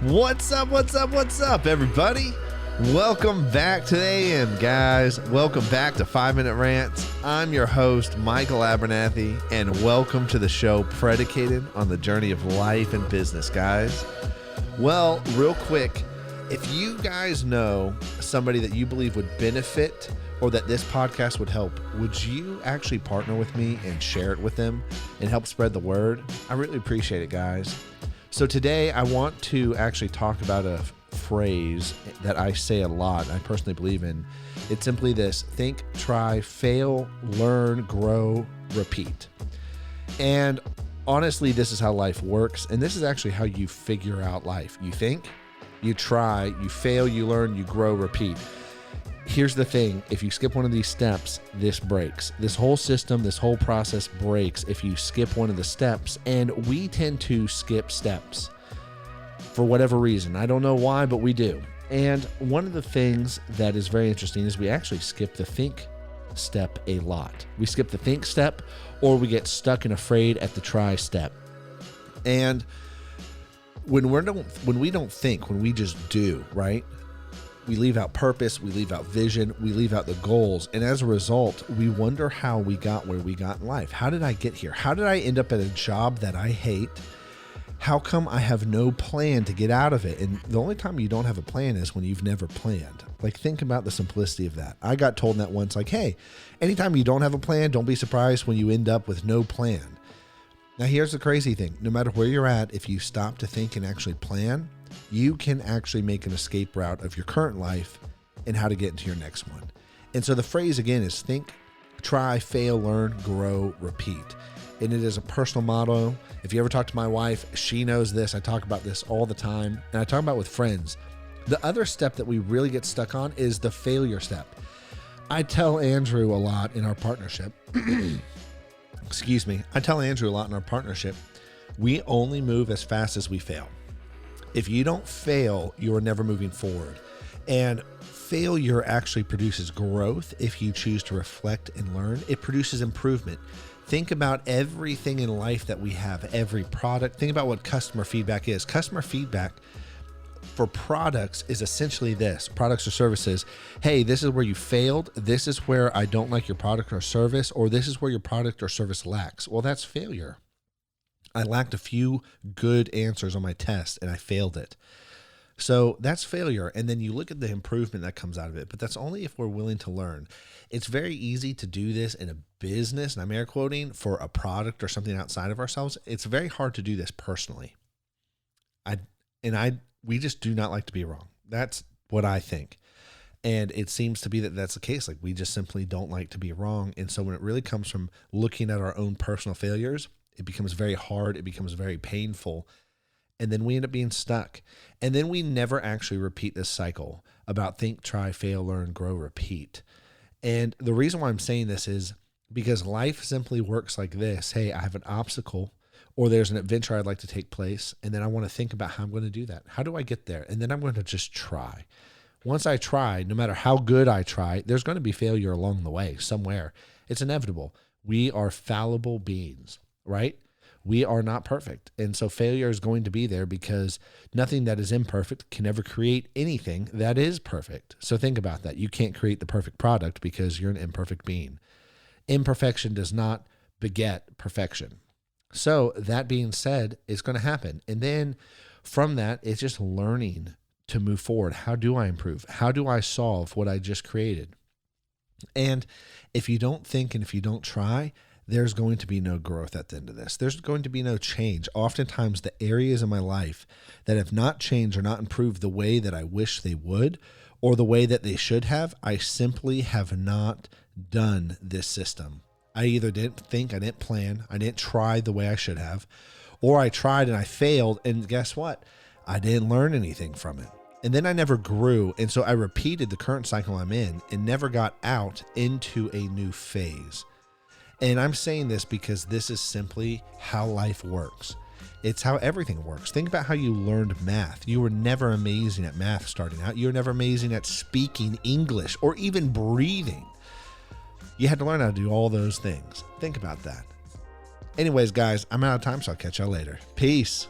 What's up, everybody? Welcome back to the AM, guys. Welcome back to 5 Minute Rants. I'm your host, Michael Abernathy, and welcome to the show predicated on the journey of life and business, guys. Well, real quick, if you guys know somebody that you believe would benefit or that this podcast would help, would you actually partner with me and share it with them and help spread the word? I really appreciate it, guys. So today I want to actually talk about a phrase that I say a lot and I personally believe in. It's simply this: think, try, fail, learn, grow, repeat. And honestly, this is how life works. And this is actually how you figure out life. You think, you try, you fail, you learn, you grow, repeat. Here's the thing. If you skip one of these steps, this breaks. This whole system, this whole process breaks if you skip one of the steps. And we tend to skip steps for whatever reason. I don't know why, but we do. And one of the things that is very interesting is we actually skip the think step a lot. We skip the think step, or we get stuck and afraid at the try step. And when we don't think, when we just do, right? We leave out purpose, we leave out vision, we leave out the goals. And as a result, we wonder how we got where we got in life. How did I get here? How did I end up at a job that I hate? How come I have no plan to get out of it? And the only time you don't have a plan is when you've never planned. Like, think about the simplicity of that. I got told that once, like, hey, anytime you don't have a plan, don't be surprised when you end up with no plan. Now, here's the crazy thing. No matter where you're at, if you stop to think and actually plan, you can actually make an escape route of your current life and how to get into your next one. And so the phrase again is think, try, fail, learn, grow, repeat. And it is a personal motto. If you ever talk to my wife, she knows this. I talk about this all the time, and I talk about it with friends. The other step that we really get stuck on is the failure step. I tell Andrew a lot in our partnership. Excuse me. I tell Andrew a lot in our partnership. We only move as fast as we fail. If you don't fail, you are never moving forward. And failure actually produces growth if you choose to reflect and learn. It produces improvement. Think about everything in life that we have, every product. Think about what customer feedback is. Customer feedback for products is essentially this: products or services. Hey, this is where you failed. This is where I don't like your product or service, or this is where your product or service lacks. Well, that's failure. I lacked a few good answers on my test and I failed it. So that's failure. And then you look at the improvement that comes out of it, but that's only if we're willing to learn. It's very easy to do this in a business, and I'm air quoting, for a product or something outside of ourselves. It's very hard to do this personally. We just do not like to be wrong. That's what I think. And it seems to be that that's the case. Like, we just simply don't like to be wrong. And so when it really comes from looking at our own personal failures, it becomes very hard. It becomes very painful. And then we end up being stuck. And then we never actually repeat this cycle about think, try, fail, learn, grow, repeat. And the reason why I'm saying this is because life simply works like this. Hey, I have an obstacle, or there's an adventure I'd like to take place, and then I want to think about how I'm going to do that. How do I get there? And then I'm going to just try. Once I try, no matter how good I try, there's going to be failure along the way somewhere. It's inevitable. We are fallible beings, right? We are not perfect. And so failure is going to be there because nothing that is imperfect can ever create anything that is perfect. So think about that. You can't create the perfect product because you're an imperfect being. Imperfection does not beget perfection. So that being said, it's going to happen. And then from that, it's just learning to move forward. How do I improve? How do I solve what I just created? And if you don't think and if you don't try, there's going to be no growth at the end of this. There's going to be no change. Oftentimes, the areas in my life that have not changed or not improved the way that I wish they would, or the way that they should have, I simply have not done this system. I either didn't think, I didn't plan, I didn't try the way I should have, or I tried and I failed, and guess what? I didn't learn anything from it. And then I never grew, and so I repeated the current cycle I'm in and never got out into a new phase. And I'm saying this because this is simply how life works. It's how everything works. Think about how you learned math. You were never amazing at math starting out. You were never amazing at speaking English or even breathing. You had to learn how to do all those things. Think about that. Anyways, guys, I'm out of time, so I'll catch y'all later. Peace.